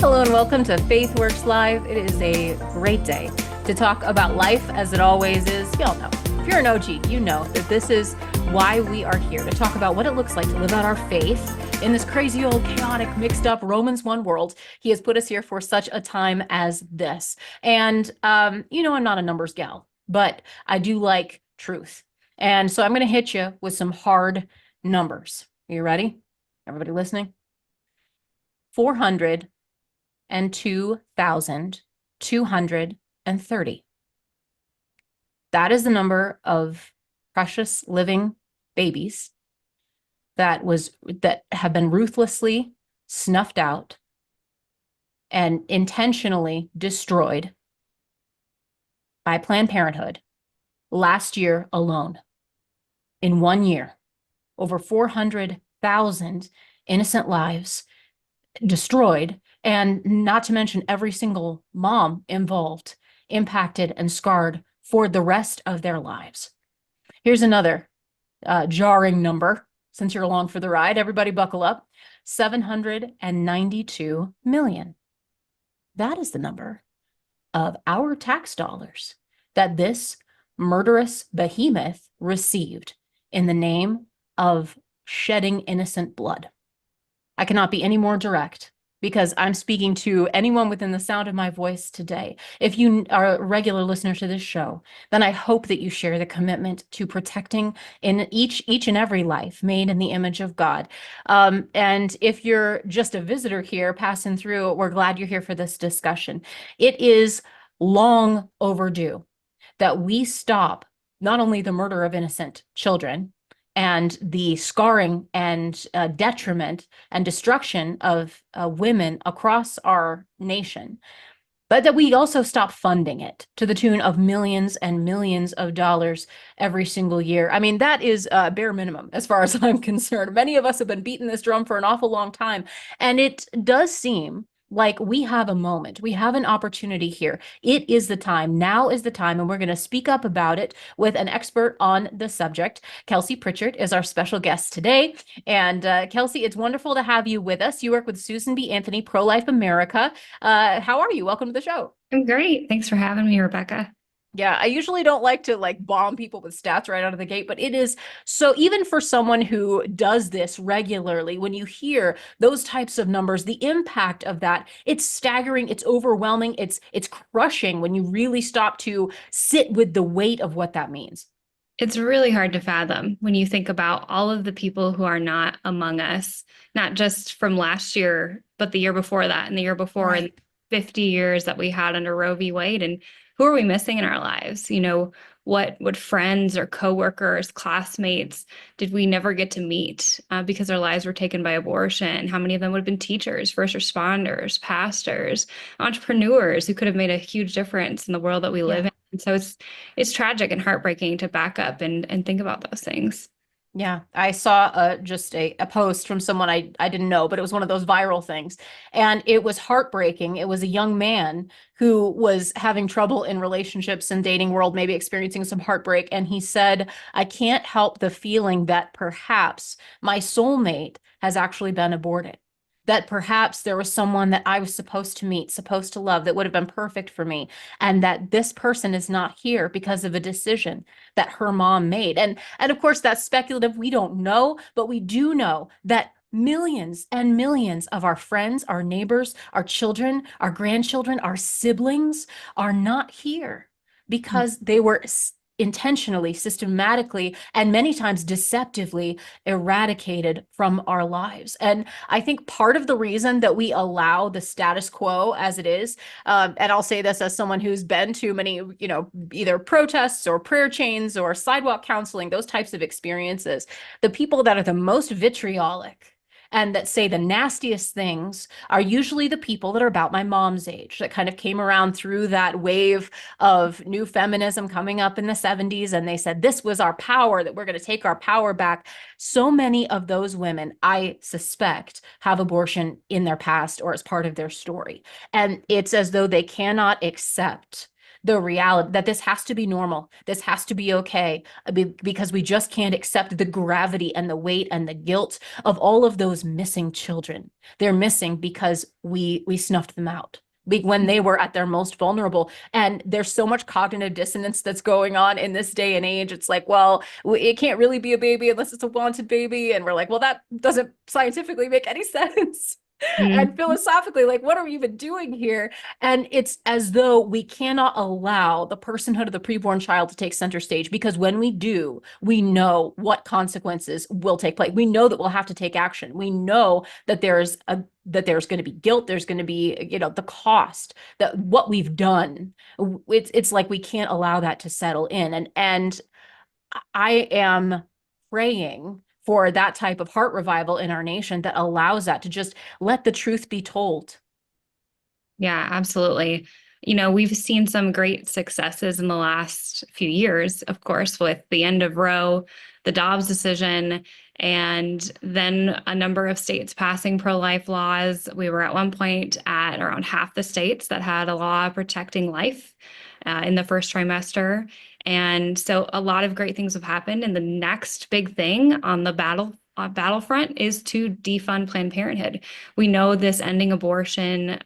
Hello and welcome to Faith Works Live. It is a great day to talk about life as it always is. Y'all know, if you're an OG, you know that this is why we are here, to talk about what it looks like to live out our faith in this crazy old chaotic mixed up Romans 1 world. He has put us here for such a time as this. And I'm not a numbers gal, but I do like truth. And so I'm going to hit you with some hard numbers. Are you ready? Everybody listening? 402,230. That is the number of precious living babies that have been ruthlessly snuffed out and intentionally destroyed by Planned Parenthood last year alone. In 1 year, over 400,000 innocent lives destroyed, and not to mention every single mom involved, impacted and scarred for the rest of their lives. Here's another jarring number, since you're along for the ride. Everybody buckle up. 792 million. That is the number of our tax dollars that this murderous behemoth received in the name of shedding innocent blood. I cannot be any more direct because I'm speaking to anyone within the sound of my voice today. If you are a regular listener to this show, then I hope that you share the commitment to protecting in each and every life made in the image of God. And if you're just a visitor here passing through, we're glad you're here for this discussion. It is long overdue that we stop not only the murder of innocent children and the scarring and detriment and destruction of women across our nation, but that we also stop funding it to the tune of millions and millions of dollars every single year. I mean, that is bare minimum as far as I'm concerned. Many of us have been beating this drum for an awful long time, and it does seem like we have a moment. We have an opportunity here. It is the time. Now is the time, and we're going to speak up about it with an expert on the subject. Kelsey Pritchard is our special guest today. And Kelsey, it's wonderful to have you with us. You work with Susan B. Anthony, Pro-Life America. How are you? Welcome to the show. I'm great. Thanks for having me, Rebecca. Yeah, I usually don't like to bomb people with stats right out of the gate, but it is so, even for someone who does this regularly, when you hear those types of numbers, the impact of that, it's staggering, it's overwhelming, it's crushing when you really stop to sit with the weight of what that means. It's really hard to fathom when you think about all of the people who are not among us, not just from last year, but the year before that and the year before, Right. and 50 years that we had under Roe v. Wade. And who are we missing in our lives? What friends or coworkers, classmates did we never get to meet because their lives were taken by abortion? How many of them would have been teachers, first responders, pastors, entrepreneurs who could have made a huge difference in the world that we live in? And so it's tragic and heartbreaking to back up and think about those things. Yeah, I saw just a post from someone I didn't know, but it was one of those viral things. And it was heartbreaking. It was a young man who was having trouble in relationships and dating world, maybe experiencing some heartbreak. And he said, I can't help the feeling that perhaps my soulmate has actually been aborted. That perhaps there was someone that I was supposed to meet, supposed to love, that would have been perfect for me. And that this person is not here because of a decision that her mom made. And of course, that's speculative. We don't know, but we do know that millions and millions of our friends, our neighbors, our children, our grandchildren, our siblings are not here because they were intentionally, systematically, and many times deceptively eradicated from our lives. And I think part of the reason that we allow the status quo as it is, and I'll say this as someone who's been to many, either protests or prayer chains or sidewalk counseling, those types of experiences, the people that are the most vitriolic and that say the nastiest things are usually the people that are about my mom's age, that kind of came around through that wave of new feminism coming up in the 70s. And they said, this was our power, that we're going to take our power back. So many of those women, I suspect, have abortion in their past or as part of their story. And it's as though they cannot accept the reality that this has to be normal. This has to be okay because we just can't accept the gravity and the weight and the guilt of all of those missing children. They're missing because we snuffed them out when they were at their most vulnerable. And there's so much cognitive dissonance that's going on in this day and age. It's like, well, it can't really be a baby unless it's a wanted baby. And we're like, well, that doesn't scientifically make any sense. And philosophically, like, what are we even doing here? And it's as though we cannot allow the personhood of the preborn child to take center stage, because when we do, we know what consequences will take place. We know that we'll have to take action. We know that there's going to be guilt. There's going to be, the cost that what we've done. It's like we can't allow that to settle in. And I am praying for that type of heart revival in our nation that allows that to just let the truth be told. Yeah, absolutely. We've seen some great successes in the last few years, of course, with the end of Roe, the Dobbs decision, and then a number of states passing pro-life laws. We were at one point at around half the states that had a law protecting life in the first trimester. And so a lot of great things have happened. And the next big thing on the battlefront is to defund Planned Parenthood. We know this ending abortion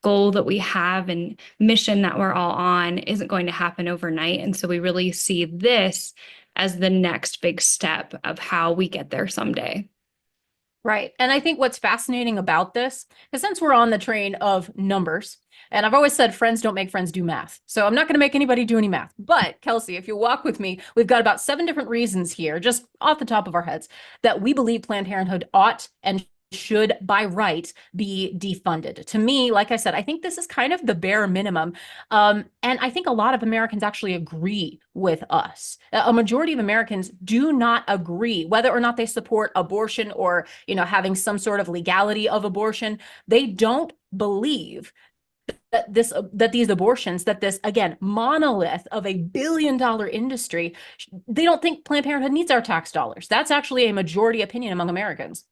goal that we have and mission that we're all on isn't going to happen overnight. And so we really see this as the next big step of how we get there someday. Right. And I think what's fascinating about this is, since we're on the train of numbers, and I've always said friends don't make friends do math. So I'm not going to make anybody do any math. But Kelsey, if you walk with me, we've got about 7 different reasons here, just off the top of our heads, that we believe Planned Parenthood ought and should by right be defunded. To me, like I said, I think this is kind of the bare minimum. And I think a lot of Americans actually agree with us. A majority of Americans do not agree, whether or not they support abortion or, having some sort of legality of abortion. They don't believe that these abortions, that this, again, monolith of $1 billion industry, they don't think Planned Parenthood needs our tax dollars. That's actually a majority opinion among Americans.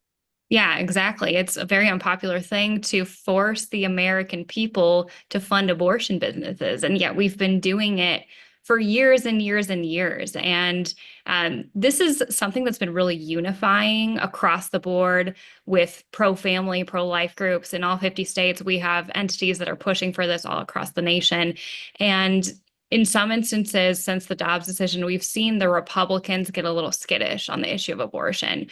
Yeah, exactly. It's a very unpopular thing to force the American people to fund abortion businesses. And yet we've been doing it for years and years and years. And this is something that's been really unifying across the board with pro-family, pro-life groups in all 50 states. We have entities that are pushing for this all across the nation. And in some instances, since the Dobbs decision, we've seen the Republicans get a little skittish on the issue of abortion.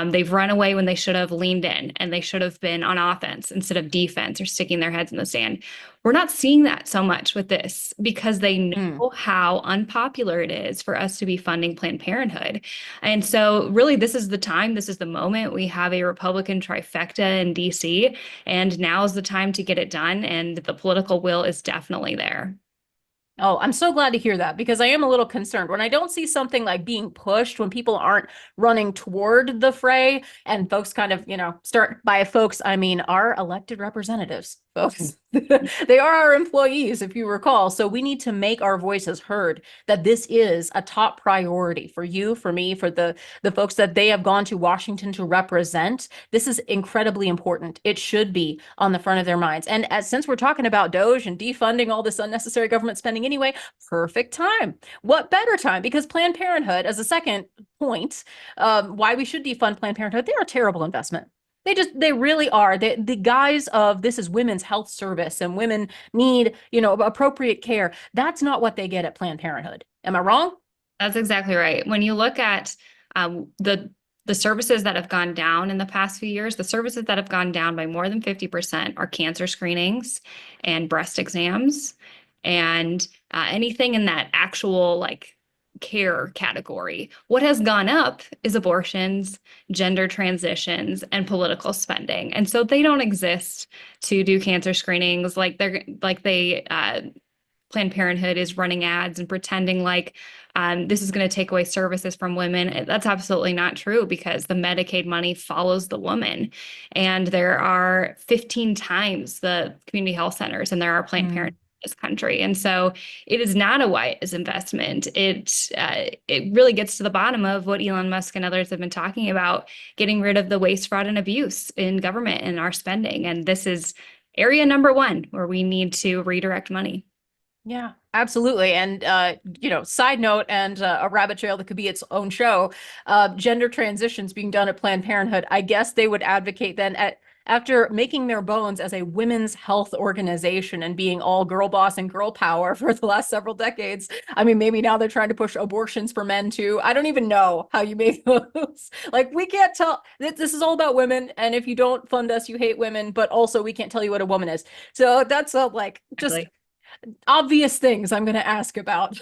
They've run away when they should have leaned in, and they should have been on offense instead of defense or sticking their heads in the sand. We're not seeing that so much with this because they know how unpopular it is for us to be funding Planned Parenthood. And so really, this is the time, this is the moment. We have a Republican trifecta in DC, and now is the time to get it done. And the political will is definitely there. Oh, I'm so glad to hear that, because I am a little concerned when I don't see something like being pushed, when people aren't running toward the fray and folks kind of, start by folks, I mean, our elected representatives, folks. They are our employees, if you recall. So we need to make our voices heard, that this is a top priority for you, for me, for the folks that they have gone to Washington to represent. This is incredibly important. It should be on the front of their minds. And since we're talking about DOGE and defunding all this unnecessary government spending anyway, perfect time. What better time? Because Planned Parenthood, as a second point, why we should defund Planned Parenthood, they're a terrible investment. They really are. The guise of this is women's health service and women need, appropriate care. That's not what they get at Planned Parenthood. Am I wrong? That's exactly right. When you look at the services that have gone down in the past few years, the services that have gone down by more than 50% are cancer screenings and breast exams, and anything in that actual care category. What has gone up is abortions, gender transitions, and political spending. And so they don't exist to do cancer screenings Planned Parenthood is running ads and pretending this is going to take away services from women. That's absolutely not true, because the Medicaid money follows the woman. And there are 15 times the community health centers, and there are Planned Parenthood this country. And so it is not a wise investment. It really gets to the bottom of what Elon Musk and others have been talking about, getting rid of the waste, fraud, and abuse in government and our spending. And this is area number 1 where we need to redirect money. Yeah, absolutely. And side note and a rabbit trail that could be its own show, gender transitions being done at Planned Parenthood. I guess they would advocate then after making their bones as a women's health organization and being all girl boss and girl power for the last several decades. I mean, maybe now they're trying to push abortions for men too. I don't even know how you make those. Like, we can't tell. This is all about women, and if you don't fund us, you hate women. But also, we can't tell you what a woman is. So that's like just Exactly. obvious things I'm going to ask about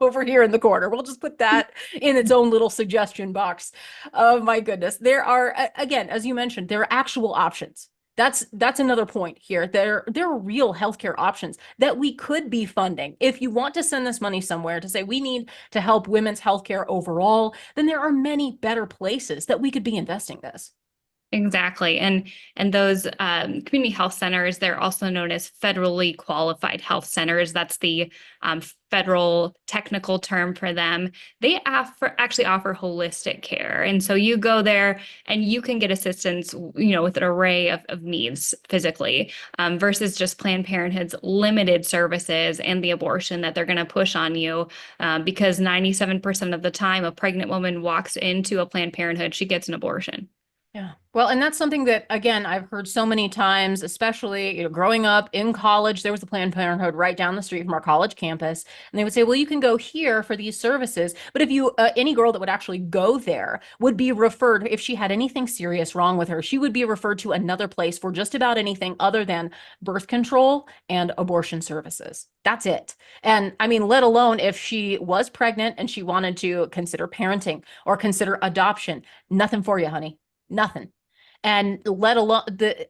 over here in the corner. We'll just put that in its own little suggestion box. Oh my goodness. There are, again, as you mentioned, there are actual options. That's another point here. There are real healthcare options that we could be funding. If you want to send this money somewhere to say we need to help women's healthcare overall, then there are many better places that we could be investing this. Exactly. And those community health centers, they're also known as federally qualified health centers. That's the federal technical term for them. They actually offer holistic care. And so you go there and you can get assistance, with an array of needs physically, versus just Planned Parenthood's limited services and the abortion that they're going to push on you, because 97% of the time a pregnant woman walks into a Planned Parenthood, she gets an abortion. Yeah. Well, and that's something that, again, I've heard so many times, especially, growing up in college, there was a Planned Parenthood right down the street from our college campus. And they would say, well, you can go here for these services. But if any girl that would actually go there would be referred, if she had anything serious wrong with her, she would be referred to another place for just about anything other than birth control and abortion services. That's it. And I mean, let alone if she was pregnant and she wanted to consider parenting or consider adoption, nothing for you, honey. Nothing. And let alone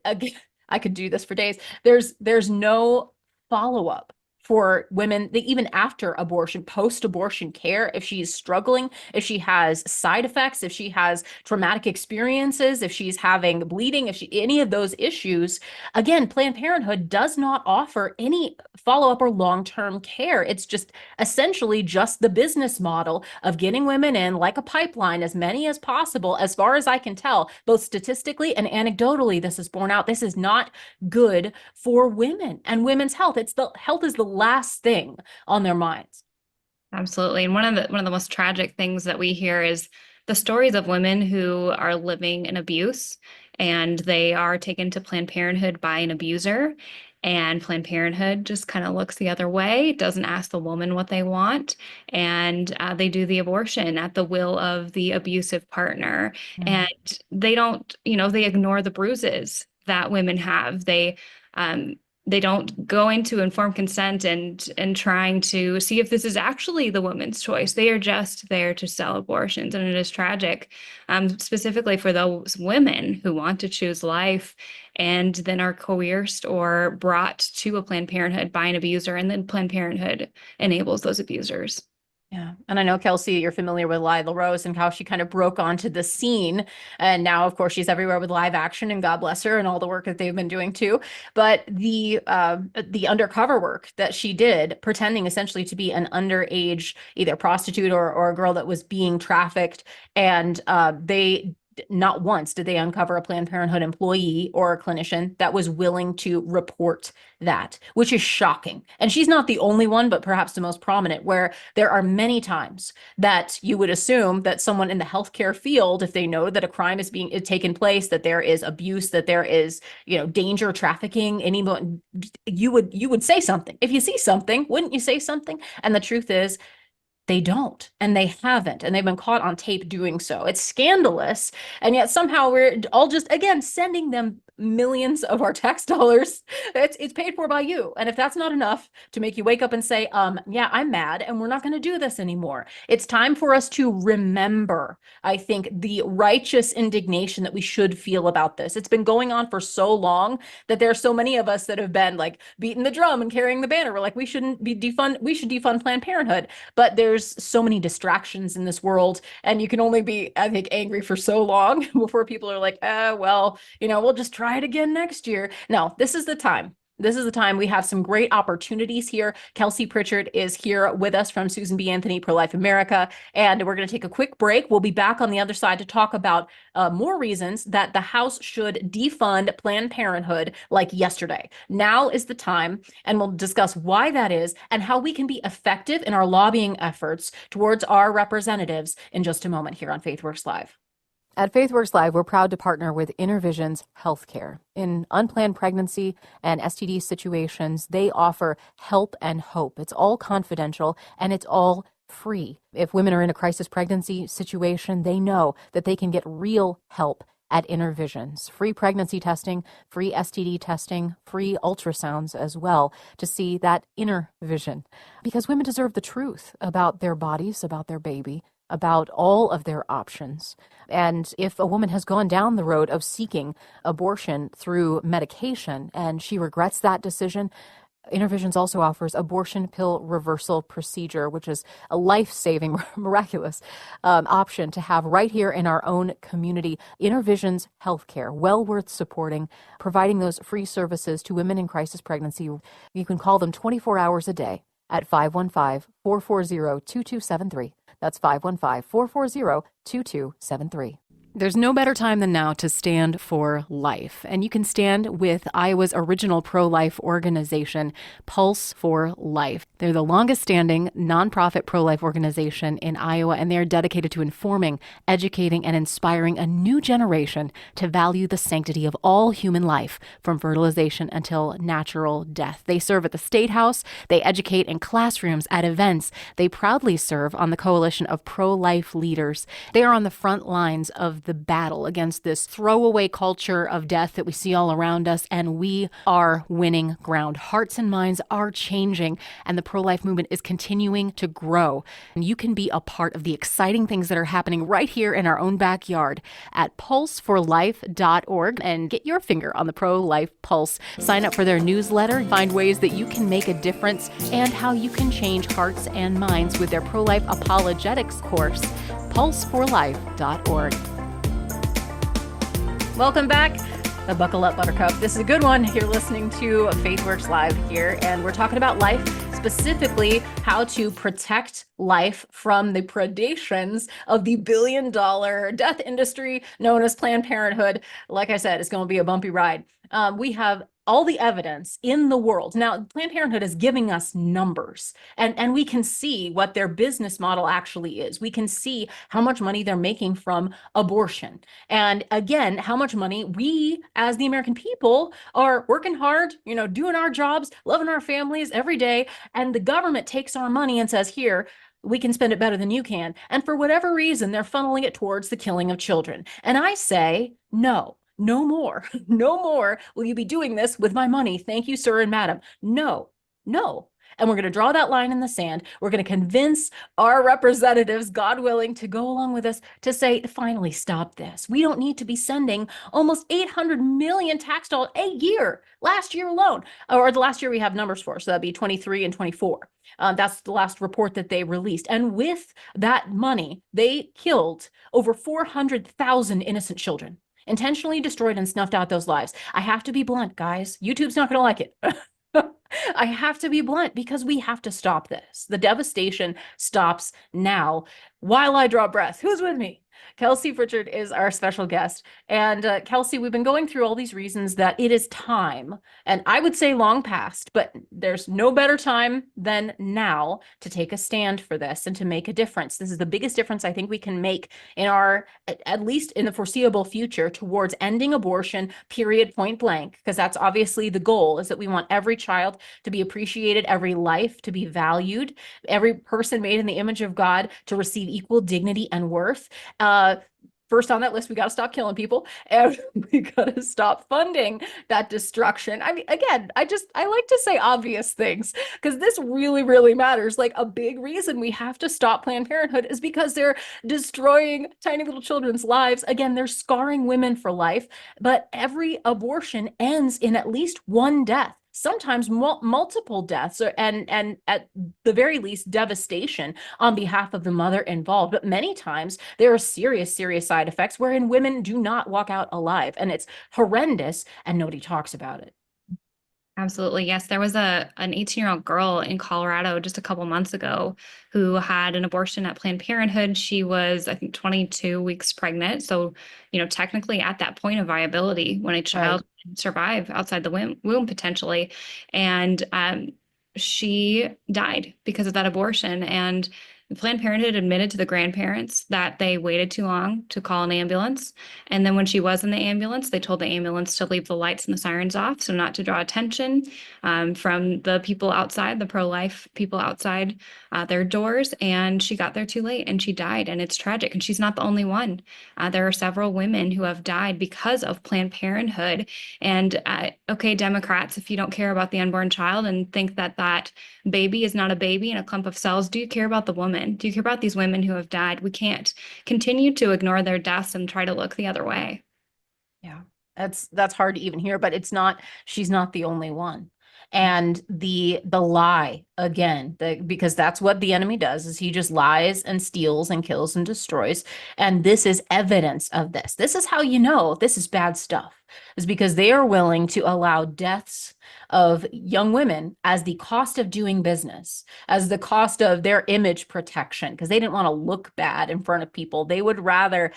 again, I could do this for days. There's no follow-up for women that even after abortion, post-abortion care, if she's struggling, if she has side effects, if she has traumatic experiences, if she's having bleeding, if she any of those issues, again, Planned Parenthood does not offer any follow-up or long-term care. It's just essentially just the business model of getting women in like a pipeline, as many as possible. As far as I can tell, both statistically and anecdotally, this is borne out. This is not good for women and women's health. Health is the last thing on their minds. Absolutely. And one of the most tragic things that we hear is the stories of women who are living in abuse and they are taken to Planned Parenthood by an abuser. And Planned Parenthood just kind of looks the other way, doesn't ask the woman what they want, and they do the abortion at the will of the abusive partner. Mm. And they don't, they ignore the bruises that women have. They don't go into informed consent and trying to see if this is actually the woman's choice. They are just there to sell abortions, and it is tragic, specifically for those women who want to choose life and then are coerced or brought to a Planned Parenthood by an abuser, and then Planned Parenthood enables those abusers. Yeah. And I know, Kelsey, you're familiar with Lila Rose and how she kind of broke onto the scene. And now, of course, she's everywhere with live action, and God bless her and all the work that they've been doing too. But the undercover work that she did, pretending essentially to be an underage, either prostitute or a girl that was being trafficked. And they not once did they uncover a Planned Parenthood employee or a clinician that was willing to report that, which is shocking. And she's not the only one, but perhaps the most prominent, where there are many times that you would assume that someone in the healthcare field, if they know that a crime is taken place, that there is abuse, that there is, danger, trafficking, anyone, you would say something. If you see something, wouldn't you say something? And the truth is, they don't, and they haven't, and they've been caught on tape doing so. It's scandalous, and yet somehow we're all just, again, sending them millions of our tax dollars. It's paid for by you. And if that's not enough to make you wake up and say, yeah, I'm mad and we're not going to do this anymore. It's time for us to remember, I think, the righteous indignation that we should feel about this. It's been going on for so long that there are so many of us that have been like beating the drum and carrying the banner. We're like, we should defund Planned Parenthood. But there's so many distractions in this world, and you can only be, I think, angry for so long before people are like, well, we'll just try it again next year. No, this is the time. This is the time. We have some great opportunities here. Kelsey Pritchard is here with us from Susan B. Anthony Pro-Life America, and we're going to take a quick break. We'll be back on the other side to talk about more reasons that the House should defund Planned Parenthood like yesterday. Now is the time, and we'll discuss why that is and how we can be effective in our lobbying efforts towards our representatives in just a moment here on FaithWorks Live. At FaithWorks Live, we're proud to partner with InnerVision's Healthcare. In unplanned pregnancy and STD situations, they offer help and hope. It's all confidential and it's all free. If women are in a crisis pregnancy situation, they know that they can get real help at InnerVision's. Free pregnancy testing, free STD testing, free ultrasounds as well to see that inner vision. Because women deserve the truth about their bodies, about their baby, about all of their options. And if a woman has gone down the road of seeking abortion through medication and she regrets that decision, InnerVisions also offers abortion pill reversal procedure, which is a life-saving, miraculous option to have right here in our own community. InnerVisions Healthcare, well worth supporting, providing those free services to women in crisis pregnancy. You can call them 24 hours a day at 515-440-2273. That's 515-440-2273. There's no better time than now to stand for life. And you can stand with Iowa's original pro-life organization, Pulse for Life. They're the longest standing nonprofit pro-life organization in Iowa, and they're dedicated to informing, educating, and inspiring a new generation to value the sanctity of all human life, from fertilization until natural death. They serve at the State House. They educate in classrooms, at events. They proudly serve on the coalition of pro-life leaders. They are on the front lines of the battle against this throwaway culture of death that we see all around us, and we are winning ground. Hearts and minds are changing, and the pro-life movement is continuing to grow. And you can be a part of the exciting things that are happening right here in our own backyard at pulseforlife.org and get your finger on the pro-life pulse. Sign up for their newsletter, find ways that you can make a difference, and how you can change hearts and minds with their pro-life apologetics course, pulseforlife.org. Welcome back. Buckle up, Buttercup. This is a good one. You're listening to FaithWorks Live here, and we're talking about life, specifically how to protect life from the predations of the billion-dollar death industry known as Planned Parenthood. Like I said, it's going to be a bumpy ride. We have all the evidence in the world. Now, Planned Parenthood is giving us numbers, and we can see what their business model actually is. We can see how much money they're making from abortion. And again, how much money we as the American people are working hard, doing our jobs, loving our families every day. And the government takes our money and says, here, we can spend it better than you can. And for whatever reason, they're funneling it towards the killing of children. And I say, no. No more. No more will you be doing this with my money. Thank you, sir and madam. No. And we're going to draw that line in the sand. We're going to convince our representatives, God willing, to go along with us to say, finally, stop this. We don't need to be sending almost 800 million tax dollars a year, last year alone, or the last year we have numbers for. So that'd be 23 and 24. That's the last report that they released. And with that money, they killed over 400,000 innocent children. Intentionally destroyed and snuffed out those lives. I have to be blunt, guys. YouTube's not going to like it. I have to be blunt because we have to stop this. The devastation stops now while I draw breath. Who's with me? Kelsey Pritchard is our special guest. And Kelsey, we've been going through all these reasons that it is time, and I would say long past, but there's no better time than now to take a stand for this and to make a difference. This is the biggest difference I think we can make in our, at least in the foreseeable future, towards ending abortion, period, point blank, because that's obviously the goal, is that we want every child to be appreciated, every life to be valued, every person made in the image of God to receive equal dignity and worth. First on that list, we got to stop killing people, and we got to stop funding that destruction. I mean, again, I like to say obvious things because this really, really matters. Like, a big reason we have to stop Planned Parenthood is because they're destroying tiny little children's lives. Again, they're scarring women for life, but every abortion ends in at least one death. Sometimes multiple deaths, and at the very least devastation on behalf of the mother involved. But many times there are serious side effects wherein women do not walk out alive, and it's horrendous and nobody talks about it. Absolutely. Yes. There was an 18-year-old girl in Colorado just a couple months ago who had an abortion at Planned Parenthood. She was, I think, 22 weeks pregnant. So, technically at that point of viability when a child can survive outside the womb potentially. And she died because of that abortion. And Planned Parenthood admitted to the grandparents that they waited too long to call an ambulance. And then when she was in the ambulance, they told the ambulance to leave the lights and the sirens off, so not to draw attention from the people outside, the pro-life people outside their doors. And she got there too late and she died. And it's tragic. And she's not the only one. There are several women who have died because of Planned Parenthood. And okay, Democrats, if you don't care about the unborn child and think that that baby is not a baby in a clump of cells, do you care about the woman? Do you care about these women who have died? We can't continue to ignore their deaths and try to look the other way. Yeah, that's hard to even hear, but she's not the only one. And the lie again, because that's what the enemy does, is he just lies and steals and kills and destroys. And this is evidence of this. This is how you know this is bad stuff, is because they are willing to allow deaths of young women as the cost of doing business, as the cost of their image protection, because they didn't want to look bad in front of people. They would rather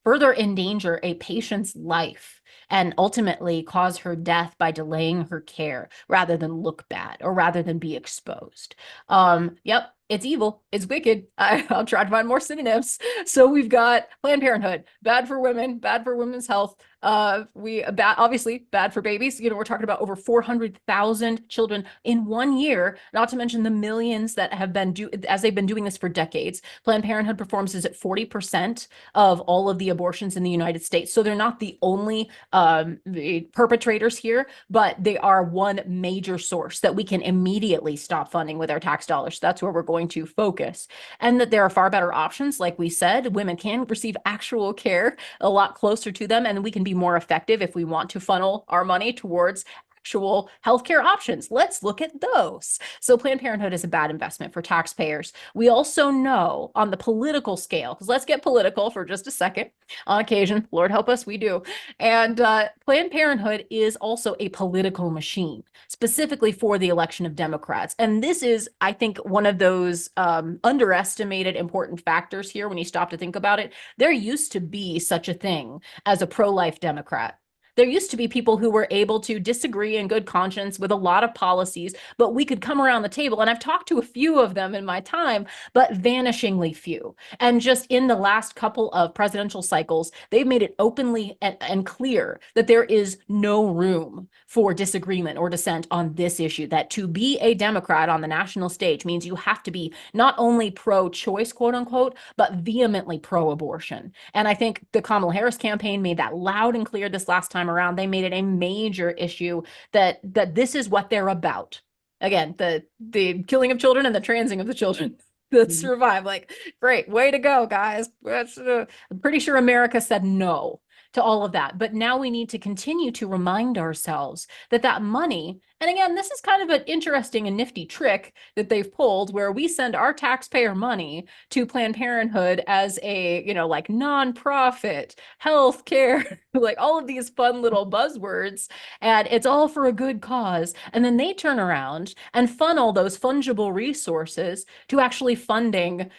further endanger a patient's life and ultimately cause her death by delaying her care rather than look bad or rather than be exposed. Yep. It's evil. It's wicked. I'll try to find more synonyms. So we've got Planned Parenthood, bad for women, bad for women's health. Obviously bad for babies. We're talking about over 400,000 children in 1 year, not to mention the millions that have been as they've been doing this for decades. Planned Parenthood performs at 40% of all of the abortions in the United States. So they're not the only perpetrators here, but they are one major source that we can immediately stop funding with our tax dollars. So that's where we're going to focus. And that there are far better options. Like we said, women can receive actual care a lot closer to them, and we can be more effective if we want to funnel our money towards actual healthcare options. Let's look at those. So Planned Parenthood is a bad investment for taxpayers. We also know on the political scale, because let's get political for just a second on occasion, Lord help us, we do. And Planned Parenthood is also a political machine, specifically for the election of Democrats. And this is, I think, one of those underestimated important factors here when you stop to think about it. There used to be such a thing as a pro-life Democrat. There used to be people who were able to disagree in good conscience with a lot of policies, but we could come around the table. And I've talked to a few of them in my time, but vanishingly few. And just in the last couple of presidential cycles, they've made it openly and clear that there is no room for disagreement or dissent on this issue, that to be a Democrat on the national stage means you have to be not only pro-choice, quote unquote, but vehemently pro-abortion. And I think the Kamala Harris campaign made that loud and clear this last time around. They made it a major issue that this is what they're about. Again, the killing of children and the transing of the children that survive. Like, great, way to go, guys. I'm pretty sure America said no to all of that. But now we need to continue to remind ourselves that that money, and again, this is kind of an interesting and nifty trick that they've pulled, where we send our taxpayer money to Planned Parenthood as a, like nonprofit, healthcare, like all of these fun little buzzwords, and it's all for a good cause. And then they turn around and funnel those fungible resources to actually funding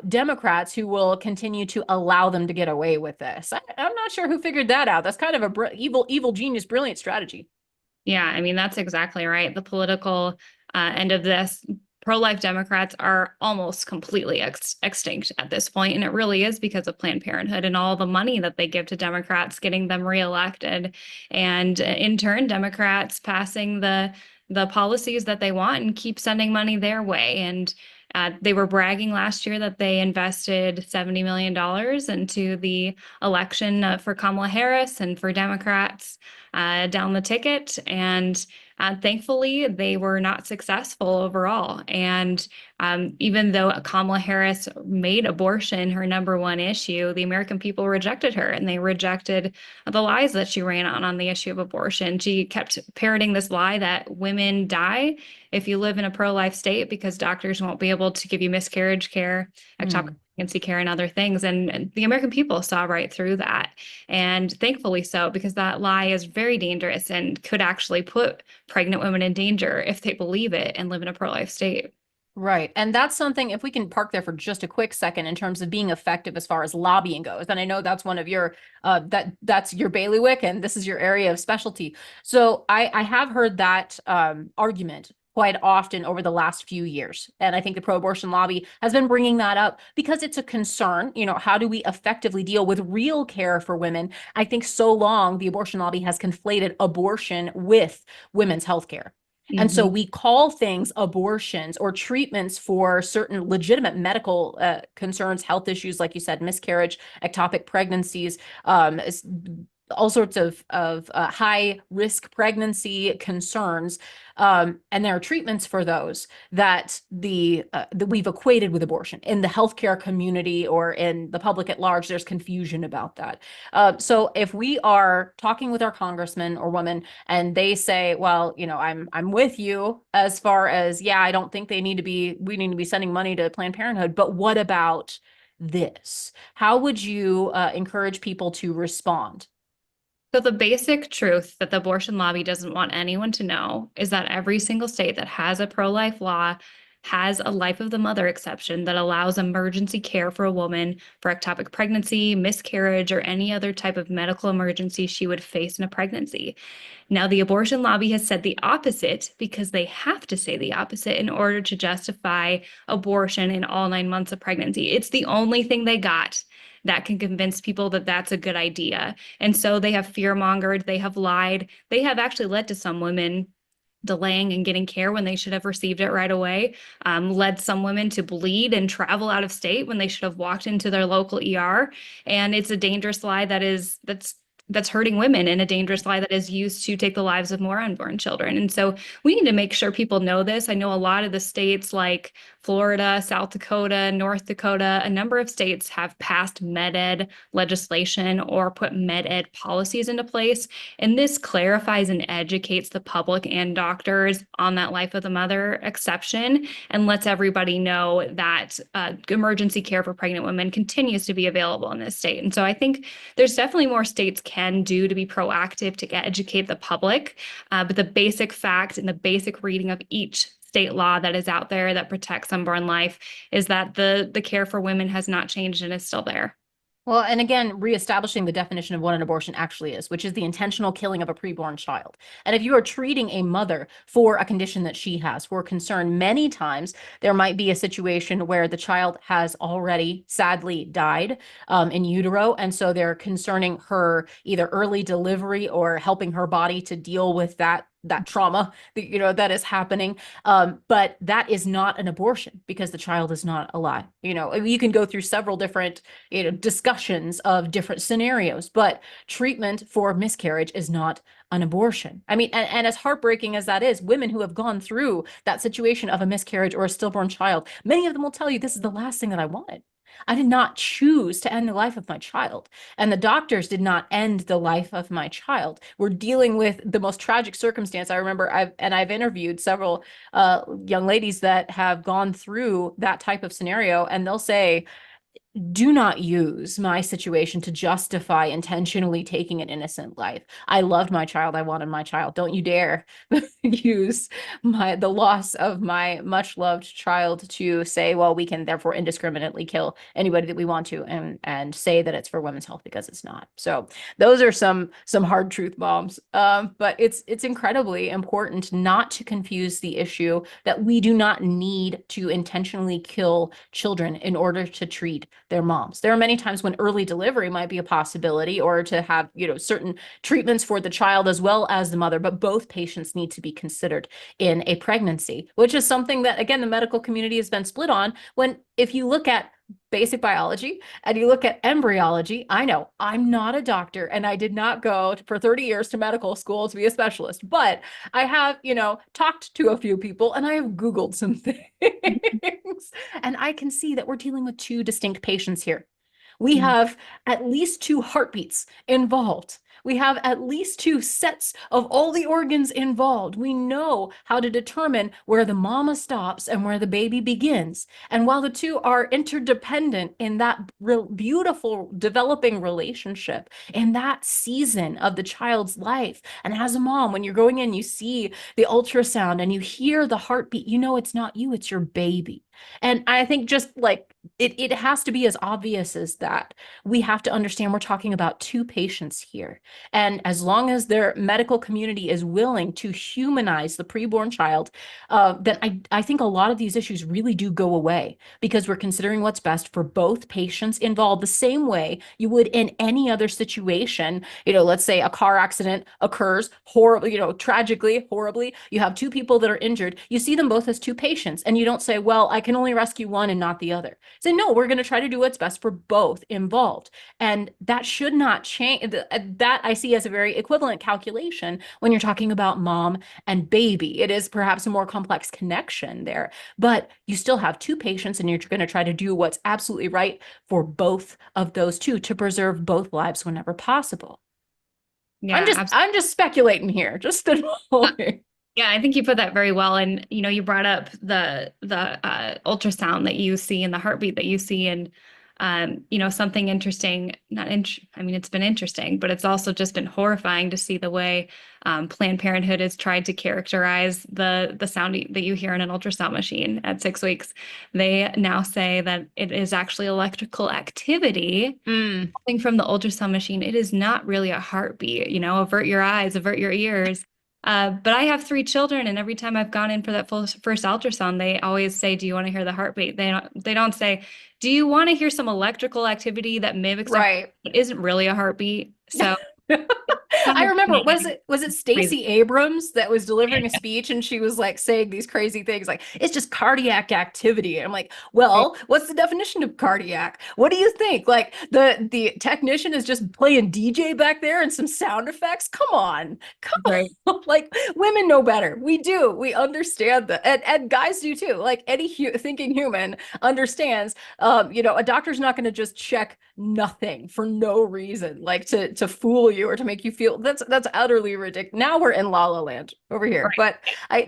Democrats who will continue to allow them to get away with this. I'm not sure who figured that out. That's kind of a evil genius, brilliant strategy. Yeah, I mean, that's exactly right. The political end of this, pro-life Democrats are almost completely extinct at this point. And it really is because of Planned Parenthood and all the money that they give to Democrats, getting them reelected. And in turn, Democrats passing the policies that they want and keep sending money their way. And they were bragging last year that they invested $70 million into the election for Kamala Harris and for Democrats down the ticket. And thankfully, they were not successful overall. And even though Kamala Harris made abortion her #1 issue, the American people rejected her, and they rejected the lies that she ran on the issue of abortion. She kept parroting this lie that women die if you live in a pro-life state because doctors won't be able to give you miscarriage care. I talk pregnancy care and other things. And the American people saw right through that. And thankfully so, because that lie is very dangerous and could actually put pregnant women in danger if they believe it and live in a pro-life state. Right. And that's something, if we can park there for just a quick second in terms of being effective as far as lobbying goes. And I know that's one of your, that's your bailiwick and this is your area of specialty. So I have heard that argument quite often over the last few years. And I think the pro-abortion lobby has been bringing that up because it's a concern. You know, how do we effectively deal with real care for women? I think so long the abortion lobby has conflated abortion with women's health care. And so we call things abortions or treatments for certain legitimate medical concerns, health issues, like you said, miscarriage, ectopic pregnancies, all sorts of high risk pregnancy concerns. And there are treatments for those that that we've equated with abortion. In the healthcare community or in the public at large, there's confusion about that. So if we are talking with our congressman or woman and they say, well, you know, I'm with you as far as, yeah, I don't think we need to be sending money to Planned Parenthood, but what about this? How would you encourage people to respond? So the basic truth that the abortion lobby doesn't want anyone to know is that every single state that has a pro-life law has a life of the mother exception that allows emergency care for a woman for ectopic pregnancy, miscarriage, or any other type of medical emergency she would face in a pregnancy. Now, the abortion lobby has said the opposite because they have to say the opposite in order to justify abortion in all 9 months of pregnancy. It's the only thing they got that can convince people that that's a good idea. And so they have fear-mongered, they have lied, they have actually led to some women delaying and getting care when they should have received it right away, led some women to bleed and travel out of state when they should have walked into their local ER. And it's a dangerous lie that's hurting women, and a dangerous lie that is used to take the lives of more unborn children. And so we need to make sure people know this. I know a lot of the states like Florida, South Dakota, North Dakota, a number of states have passed med-ed legislation or put med-ed policies into place. And this clarifies and educates the public and doctors on that life of the mother exception and lets everybody know that emergency care for pregnant women continues to be available in this state. And so I think there's definitely more states can do to be proactive to educate the public. But the basic fact and the basic reading of each state law that is out there that protects unborn life is that the care for women has not changed and is still there. Well, and again, reestablishing the definition of what an abortion actually is, which is the intentional killing of a preborn child. And if you are treating a mother for a condition that she has, for concern, many times there might be a situation where the child has already sadly died in utero. And so they're concerning her either early delivery or helping her body to deal with that trauma that, you know, that is happening. But that is not an abortion because the child is not alive. You know, you can go through several different, you know, discussions of different scenarios, but treatment for miscarriage is not an abortion. I mean, and as heartbreaking as that is, women who have gone through that situation of a miscarriage or a stillborn child, many of them will tell you, this is the last thing that I wanted. I did not choose to end the life of my child, and the doctors did not end the life of my child. We're dealing with the most tragic circumstance. I remember I've interviewed several young ladies that have gone through that type of scenario, and they'll say, do not use my situation to justify intentionally taking an innocent life. I loved my child. I wanted my child. Don't you dare use the loss of my much loved child to say, well, we can therefore indiscriminately kill anybody that we want to and say that it's for women's health, because it's not. So those are some hard truth bombs. But it's incredibly important not to confuse the issue that we do not need to intentionally kill children in order to treat their moms. There are many times when early delivery might be a possibility, or to have, you know, certain treatments for the child as well as the mother, but both patients need to be considered in a pregnancy, which is something that, again, the medical community has been split on. When, if you look at basic biology and you look at embryology, I know I'm not a doctor and I did not go for 30 years to medical school to be a specialist, but I have, you know, talked to a few people and I have Googled some things and I can see that we're dealing with two distinct patients here. We have at least two heartbeats involved. We have at least two sets of all the organs involved. We know how to determine where the mama stops and where the baby begins. And while the two are interdependent in that real beautiful developing relationship, in that season of the child's life, and as a mom, when you're going in, you see the ultrasound and you hear the heartbeat, you know it's not you, it's your baby. And I think just like it has to be as obvious as that. We have to understand we're talking about two patients here. And as long as their medical community is willing to humanize the preborn child, then I think a lot of these issues really do go away because we're considering what's best for both patients involved the same way you would in any other situation. You know, let's say a car accident occurs horribly, you know, tragically, horribly. You have two people that are injured. You see them both as two patients and you don't say, well, I can only rescue one and not the other. Say, no, we're going to try to do what's best for both involved. And that should not change. That I see as a very equivalent calculation when you're talking about mom and baby. It is perhaps a more complex connection there, but you still have two patients and you're going to try to do what's absolutely right for both of those two to preserve both lives whenever possible. Yeah, I'm just speculating here, just annoying. Yeah, I think you put that very well. And you know, you brought up the ultrasound that you see and the heartbeat that you see, and you know, something interesting. I mean, it's been interesting, but it's also just been horrifying to see the way Planned Parenthood has tried to characterize the sound that you hear in an ultrasound machine at 6 weeks. They now say that it is actually electrical activity coming from the ultrasound machine. It is not really a heartbeat. You know, avert your eyes, avert your ears. But I have 3 children, and every time I've gone in for that first ultrasound, they always say, "Do you want to hear the heartbeat?" They don't say, "Do you want to hear some electrical activity that mimics right? It isn't really a heartbeat." So I remember, was it crazy. Stacey Abrams that was delivering a speech and she was like saying these crazy things like it's just cardiac activity. And I'm like, well, what's the definition of cardiac? What do you think? Like the technician is just playing DJ back there and some sound effects? Come on. Right. Like women know better. We do. We understand that. And guys do too. Like any thinking human understands, you know, a doctor's not going to just check nothing for no reason, like to fool you or to make you feel that's utterly ridiculous. Now we're in La La Land over here. Right.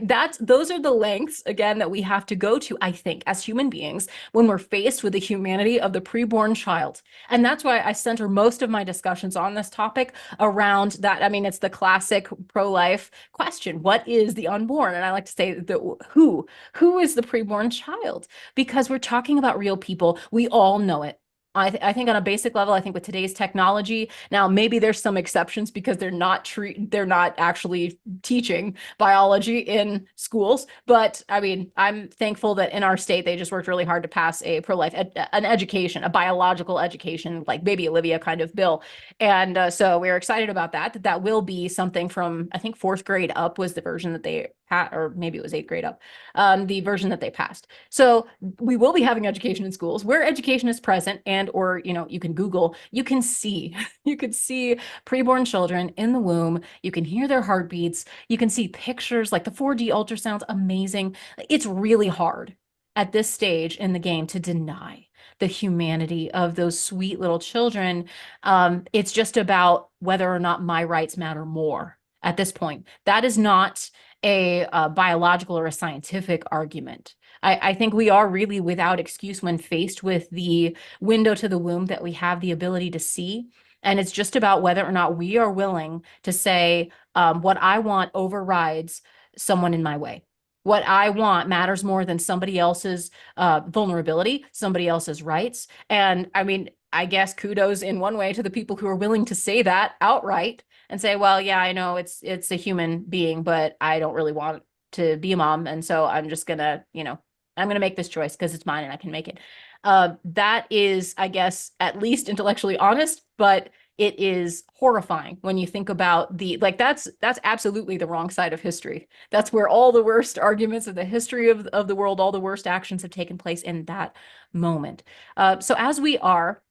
But those are the lengths again that we have to go to, I think, as human beings when we're faced with the humanity of the preborn child. And that's why I center most of my discussions on this topic around that. I mean, it's the classic pro-life question. What is the unborn? And I like to say that who is the preborn child? Because we're talking about real people. We all know it. I think on a basic level, I think with today's technology, now maybe there's some exceptions because they're not actually teaching biology in schools. But I mean, I'm thankful that in our state, they just worked really hard to pass a pro-life an education, a biological education, like Baby Olivia kind of bill. And so we're excited about that will be something from, I think, 4th grade up was the version that they had, or maybe it was 8th grade up, the version that they passed. So we will be having education in schools where education is present, and or you know, you can Google, you can see preborn children in the womb, you can hear their heartbeats, you can see pictures like the 4D ultrasounds, amazing. It's really hard at this stage in the game to deny the humanity of those sweet little children. It's just about whether or not my rights matter more at this point. That is not a biological or a scientific argument. I think we are really without excuse when faced with the window to the womb that we have the ability to see. And it's just about whether or not we are willing to say, what I want overrides someone in my way. What I want matters more than somebody else's vulnerability, somebody else's rights. And I mean, I guess kudos in one way to the people who are willing to say that outright and say, well, yeah, I know it's a human being, but I don't really want to be a mom. And so I'm just gonna, you know, I'm gonna make this choice because it's mine and I can make it. That is, I guess, at least intellectually honest, but it is horrifying when you think about that's absolutely the wrong side of history. That's where all the worst arguments of the history of the world, all the worst actions have taken place in that moment. So as we are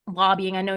lobbying, I know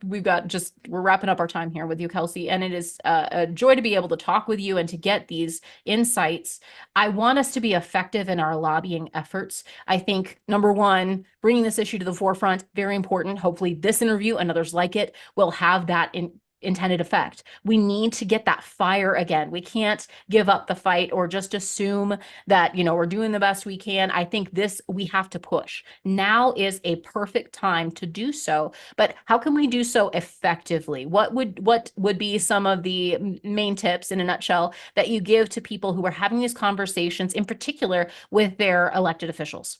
we're wrapping up our time here with you, Kelsey, and it is a joy to be able to talk with you and to get these insights. I want us to be effective in our lobbying efforts. I think, number one, bringing this issue to the forefront, very important. Hopefully this interview and others like it will have that intended effect. We need to get that fire again. We can't give up the fight or just assume that, we're doing the best we can. I think we have to push. Now is a perfect time to do so. But how can we do so effectively? What would be some of the main tips in a nutshell that you give to people who are having these conversations, in particular with their elected officials?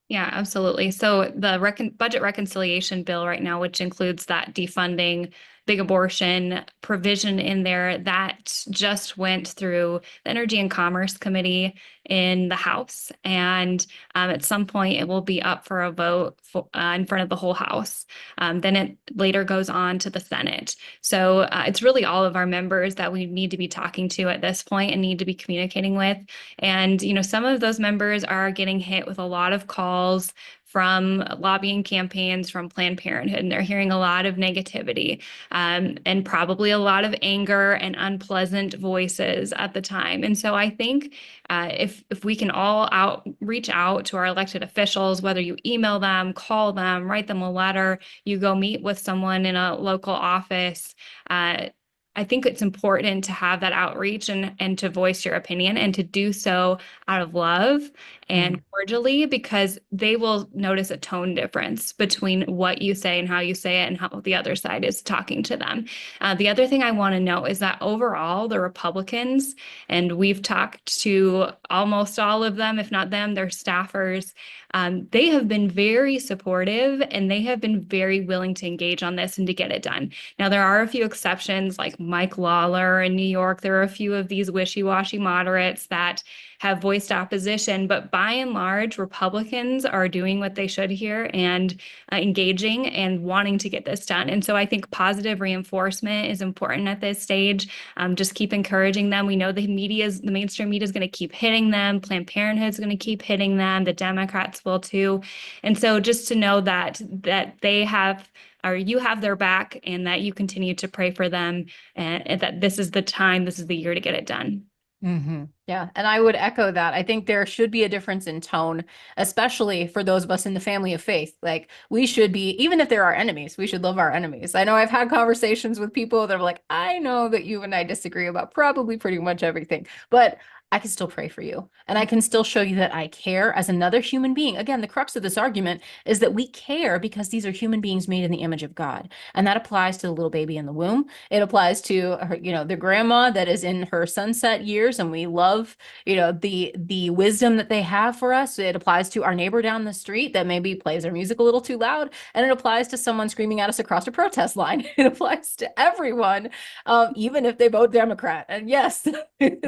Yeah, absolutely. So the budget reconciliation bill right now, which includes that defunding big abortion provision in there, that just went through the Energy and Commerce Committee in the House. And at some point, it will be up for a vote in front of the whole House. Then it later goes on to the Senate. So it's really all of our members that we need to be talking to at this point and need to be communicating with. And, some of those members are getting hit with a lot of calls from lobbying campaigns from Planned Parenthood, and they're hearing a lot of negativity and probably a lot of anger and unpleasant voices at the time. And so I think if we can all reach out to our elected officials, whether you email them, call them, write them a letter, you go meet with someone in a local office, I think it's important to have that outreach and to voice your opinion and to do so out of love and cordially, because they will notice a tone difference between what you say and how you say it and how the other side is talking to them. The other thing I want to note is that overall, the Republicans, and we've talked to almost all of them, if not them, their staffers, they have been very supportive and they have been very willing to engage on this and to get it done. Now, there are a few exceptions like Mike Lawler in New York. There are a few of these wishy-washy moderates that have voiced opposition, but by and large, Republicans are doing what they should here and engaging and wanting to get this done. And so I think positive reinforcement is important at this stage. Just keep encouraging them. We know the mainstream media is going to keep hitting them. Planned Parenthood is going to keep hitting them. The Democrats will too. And so just to know that they have, or you have their back, and that you continue to pray for them, and that this is the time, this is the year to get it done. Yeah. And I would echo that. I think there should be a difference in tone, especially for those of us in the family of faith. Like, we should be, even if there are enemies, we should love our enemies. I know I've had conversations with people that are like, I know that you and I disagree about probably pretty much everything, but I can still pray for you. And I can still show you that I care as another human being. Again, the crux of this argument is that we care because these are human beings made in the image of God. And that applies to the little baby in the womb. It applies to her, the grandma that is in her sunset years. And we love, the wisdom that they have for us. It applies to our neighbor down the street that maybe plays their music a little too loud. And it applies to someone screaming at us across a protest line. It applies to everyone, even if they vote Democrat. And yes,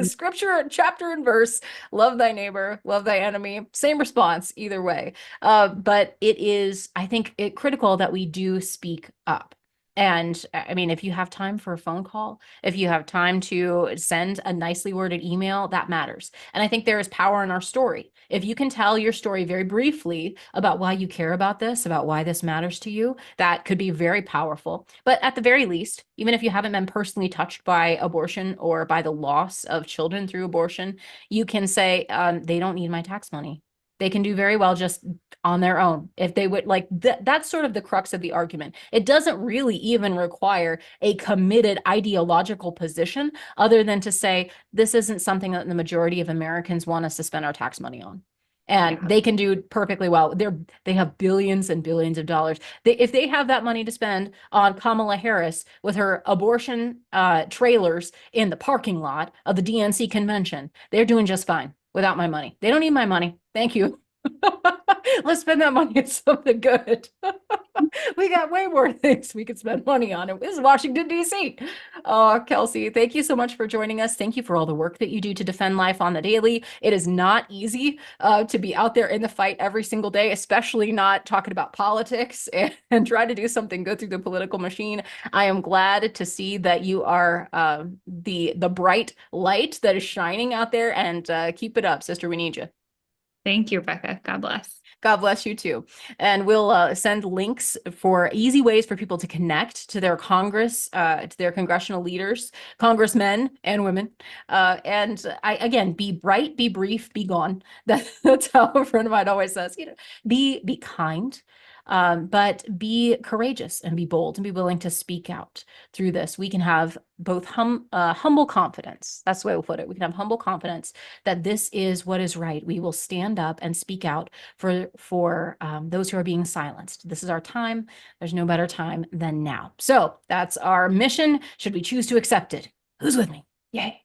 scripture, chapter and verse, love thy neighbor, love thy enemy, same response either way. But it is, I think, critical that we do speak up. And I mean, if you have time for a phone call, if you have time to send a nicely worded email, that matters. And I think there is power in our story. If you can tell your story very briefly about why you care about this, about why this matters to you, that could be very powerful. But at the very least, even if you haven't been personally touched by abortion or by the loss of children through abortion, you can say, they don't need my tax money. They can do very well just on their own. If they would that's sort of the crux of the argument. It doesn't really even require a committed ideological position other than to say, this isn't something that the majority of Americans want us to spend our tax money on. And they can do perfectly well. They have billions and billions of dollars. If they have that money to spend on Kamala Harris with her abortion trailers in the parking lot of the DNC convention, they're doing just fine without my money. They don't need my money. Thank you. Let's spend that money on something good. We got way more things we could spend money on. This is Washington, D.C. Oh, Kelsey, thank you so much for joining us. Thank you for all the work that you do to defend life on the daily. It is not easy to be out there in the fight every single day, especially not talking about politics and try to do something good through the political machine. I am glad to see that you are the bright light that is shining out there, and keep it up, sister. We need you. Thank you, Rebecca. God bless. God bless you too. And we'll send links for easy ways for people to connect to their Congress, to their congressional leaders, congressmen and women. And again, be bright, be brief, be gone. That's how a friend of mine always says, be kind. But be courageous and be bold and be willing to speak out through this. We can have both humble confidence. That's the way we'll put it. We can have humble confidence that this is what is right. We will stand up and speak out for those who are being silenced. This is our time. There's no better time than now. So that's our mission. Should we choose to accept it? Who's with me? Yay.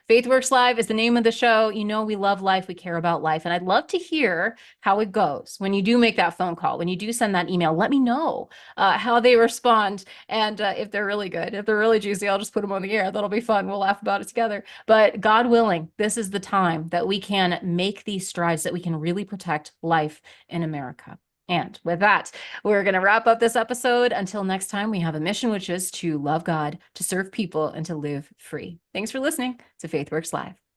FaithWorks Live is the name of the show. You know, we love life. We care about life. And I'd love to hear how it goes when you do make that phone call, when you do send that email. Let me know how they respond. And if they're really good, if they're really juicy, I'll just put them on the air. That'll be fun. We'll laugh about it together. But God willing, this is the time that we can make these strides, that we can really protect life in America. And with that, we're going to wrap up this episode. Until next time, we have a mission, which is to love God, to serve people, and to live free. Thanks for listening to FaithWorks Live.